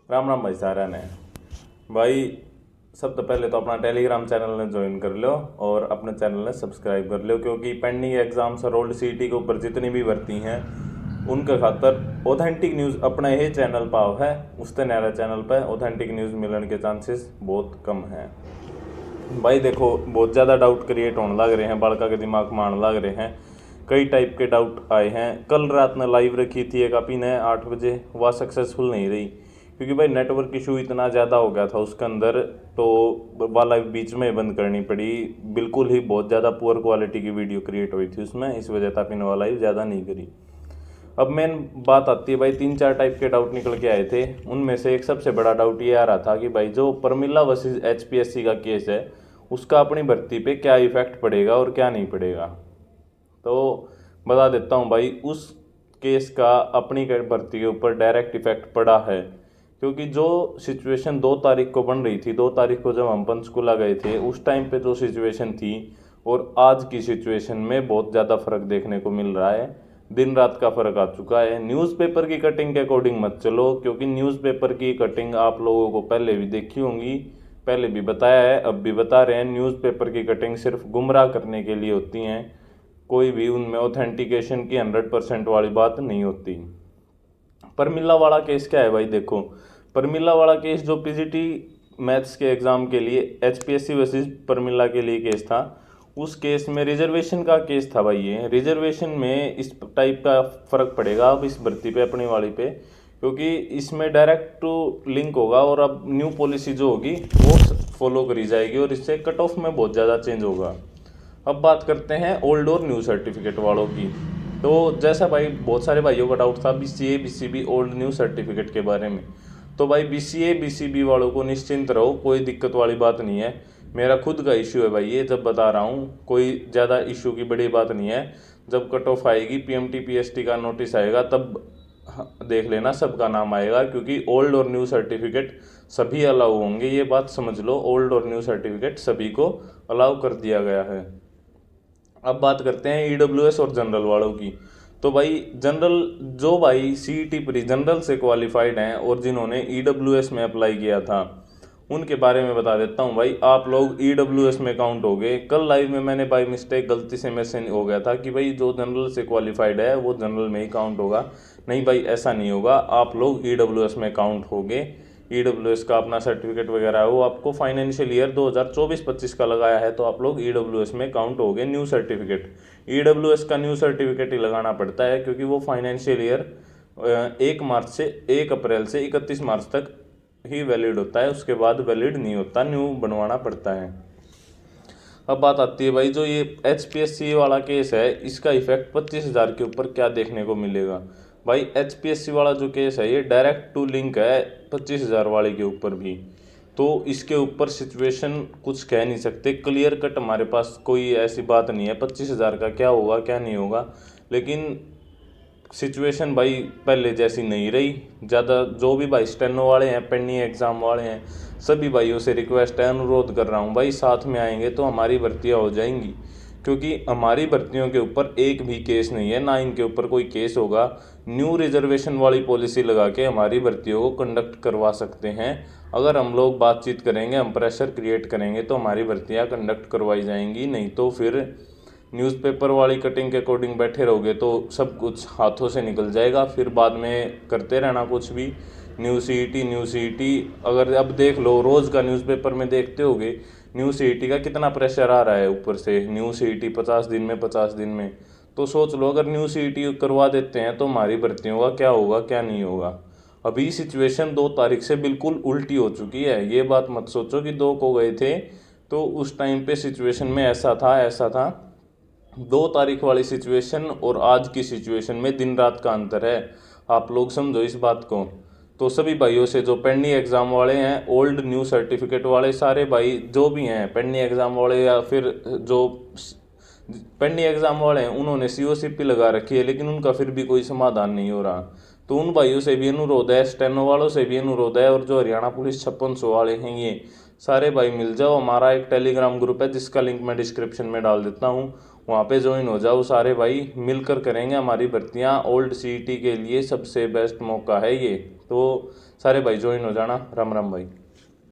राम राम भाई सारा ने भाई। सब तो पहले तो अपना टेलीग्राम चैनल ने ज्वाइन कर लो और अपने चैनल ने सब्सक्राइब कर लो, क्योंकि पेंडिंग एग्जाम्स और ओल्ड सीटी के ऊपर जितनी भी भर्ती हैं उनके खातर ऑथेंटिक न्यूज़ अपना यही चैनल पाव है। उससे नया चैनल पर ऑथेंटिक न्यूज़ मिलने के चांसेस बहुत कम हैं। भाई देखो, बहुत ज़्यादा डाउट क्रिएट होने लग रहे हैं, बालका के दिमाग में आने लग रहे हैं। कई टाइप के डाउट आए हैं। कल रात ने लाइव रखी थी एक अपी ने 8 बजे, वह सक्सेसफुल नहीं रही क्योंकि भाई नेटवर्क इशू इतना ज़्यादा हो गया था उसके अंदर। तो वह लाइव बीच में बंद करनी पड़ी। बिल्कुल ही बहुत ज़्यादा पुअर क्वालिटी की वीडियो क्रिएट हुई थी उसमें, इस वजह से अपनी ने वह लाइव ज़्यादा नहीं करी। अब मेन बात आती है भाई, 3-4 टाइप के डाउट निकल के आए थे। उनमें से एक सबसे बड़ा डाउट ये आ रहा था कि भाई जो प्रमिला वर्सेस एचपीएससी का केस है उसका अपनी भर्ती पे क्या इफेक्ट पड़ेगा और क्या नहीं पड़ेगा। तो बता देता हूँ भाई, उस केस का अपनी भर्ती के ऊपर डायरेक्ट इफेक्ट पड़ा है। क्योंकि जो सिचुएशन 2 तारीख को बन रही थी, 2 तारीख को जब हम पंचकुला गए थे उस टाइम पे जो सिचुएशन थी और आज की सिचुएशन में बहुत ज़्यादा फर्क देखने को मिल रहा है। दिन रात का फर्क आ चुका है। न्यूज़पेपर की कटिंग के अकॉर्डिंग मत चलो, क्योंकि न्यूज़पेपर की कटिंग आप लोगों को पहले भी देखी होंगी, पहले भी बताया है, अब भी बता रहे हैं। न्यूज़पेपर की कटिंग सिर्फ गुमराह करने के लिए होती हैं, कोई भी उनमें ऑथेंटिकेशन की 100% वाली बात नहीं होती। परमिला वाला केस क्या है भाई, देखो परमिला वाला केस जो पीजीटी मैथ्स के एग्ज़ाम के लिए एचपीएससी वर्सेस परमिला के लिए केस था, उस केस में रिजर्वेशन का केस था भाई। ये रिजर्वेशन में इस टाइप का फ़र्क पड़ेगा अब इस भर्ती पे अपनी वाली पे, क्योंकि इसमें डायरेक्ट टू लिंक होगा और अब न्यू पॉलिसी जो होगी वो फॉलो करी जाएगी और इससे कट ऑफ में बहुत ज़्यादा चेंज होगा। अब बात करते हैं ओल्ड और न्यू सर्टिफिकेट वालों की। तो जैसा भाई बहुत सारे भाइयों का डाउट था BCA BCB old new certificate के बारे में, तो भाई बीसीए बीसीबी वालों को निश्चिंत रहो, कोई दिक्कत वाली बात नहीं है। मेरा खुद का इशू है भाई, ये जब बता रहा हूँ कोई ज़्यादा इशू की बड़ी बात नहीं है। जब कट ऑफ आएगी, पीएमटी पीएसटी का नोटिस आएगा, तब देख लेना सबका नाम आएगा, क्योंकि ओल्ड और न्यू सर्टिफिकेट सभी अलाउ होंगे। ये बात समझ लो, ओल्ड और न्यू सर्टिफिकेट सभी को अलाउ कर दिया गया है। अब बात करते हैं ईडब्ल्यूएस और जनरल वालों की। तो भाई जनरल, जो भाई सीईटी प्री जनरल से क्वालिफाइड हैं और जिन्होंने ईडब्ल्यूएस में अप्लाई किया था, उनके बारे में बता देता हूँ भाई। आप लोग ईडब्ल्यूएस में काउंट हो गए। कल लाइव में मैंने बाई मिस्टेक गलती से मैसेज हो गया था कि भाई जो जनरल से क्वालिफाइड है वो जनरल में ही काउंट होगा। नहीं भाई, ऐसा नहीं होगा, आप लोग ईडब्ल्यूएस में काउंट हो गए। ईडब्ल्यूएस का अपना सर्टिफिकेट वगैरह है, वो आपको फाइनेंशियल ईयर 2024-25 का लगाया है, तो आप लोग ईडब्ल्यूएस में काउंट हो गए। न्यू सर्टिफिकेट, ईडब्ल्यूएस का न्यू सर्टिफिकेट ही लगाना पड़ता है, क्योंकि वो फाइनेंशियल ईयर 1 अप्रैल से 31 मार्च तक ही वैलिड होता है, उसके बाद वैलिड नहीं होता, न्यू बनवाना पड़ता है। अब बात आती है भाई, जो ये एचपीएससी वाला केस है इसका इफेक्ट 25,000 के ऊपर क्या देखने को मिलेगा। भाई एचपीएससी वाला जो केस है ये डायरेक्ट टू लिंक है 25,000 वाले के ऊपर भी। तो इसके ऊपर सिचुएशन कुछ कह नहीं सकते, क्लियर कट हमारे पास कोई ऐसी बात नहीं है 25,000 का क्या होगा क्या नहीं होगा। लेकिन सिचुएशन भाई पहले जैसी नहीं रही। ज़्यादा जो भी भाई स्टेनो वाले हैं, पेंडिंग एग्ज़ाम वाले हैं, सभी भाइयों से रिक्वेस्ट है, अनुरोध कर रहा हूँ भाई, साथ में आएंगे तो हमारी भर्तियाँ हो जाएंगी। क्योंकि हमारी भर्तियों के ऊपर एक भी केस नहीं है, ना इनके ऊपर कोई केस होगा। न्यू रिजर्वेशन वाली पॉलिसी लगा के हमारी भर्तियों को कंडक्ट करवा सकते हैं। अगर हम लोग बातचीत करेंगे, हम प्रेशर क्रिएट करेंगे तो हमारी भर्तियाँ कंडक्ट करवाई जाएंगी। नहीं तो फिर न्यूज़पेपर वाली कटिंग के अकॉर्डिंग बैठे रहोगे तो सब कुछ हाथों से निकल जाएगा, फिर बाद में करते रहना कुछ भी। न्यू सीईटी न्यू सीईटी, अगर अब देख लो रोज़ का न्यूज़पेपर में देखते होगे न्यू सीईटी का कितना प्रेशर आ रहा है ऊपर से। न्यू सीईटी 50 दिन में 50 दिन में, तो सोच लो अगर न्यू सीईटी करवा देते हैं तो हमारी भर्तियों का क्या होगा क्या नहीं होगा। अभी सिचुएशन 2 तारीख से बिल्कुल उल्टी हो चुकी है। ये बात मत सोचो कि 2 को गए थे तो उस टाइम पे सिचुएशन में ऐसा था। 2 तारीख वाली सिचुएशन और आज की सिचुएशन में दिन रात का अंतर है, आप लोग समझो इस बात को। तो सभी भाइयों से जो पेंडिंग एग्ज़ाम वाले हैं, ओल्ड न्यू सर्टिफिकेट वाले सारे भाई जो भी हैं पेंडिंग एग्ज़ाम वाले, या फिर जो पेंडिंग एग्ज़ाम वाले हैं उन्होंने सीओसीपी लगा रखी है लेकिन उनका फिर भी कोई समाधान नहीं हो रहा, तो उन भाइयों से भी अनुरोध है, स्टेनो वालों से भी अनुरोध है, और जो हरियाणा पुलिस 5600 वाले हैं ये सारे भाई मिल जाओ। हमारा एक टेलीग्राम ग्रुप है जिसका लिंक मैं डिस्क्रिप्शन में डाल देता हूँ, वहाँ पे ज्वाइन हो जाओ सारे भाई, मिलकर करेंगे हमारी भर्तियाँ। ओल्ड सीईटी के लिए सबसे बेस्ट मौका है ये, तो सारे भाई ज्वाइन हो जाना। राम राम भाई।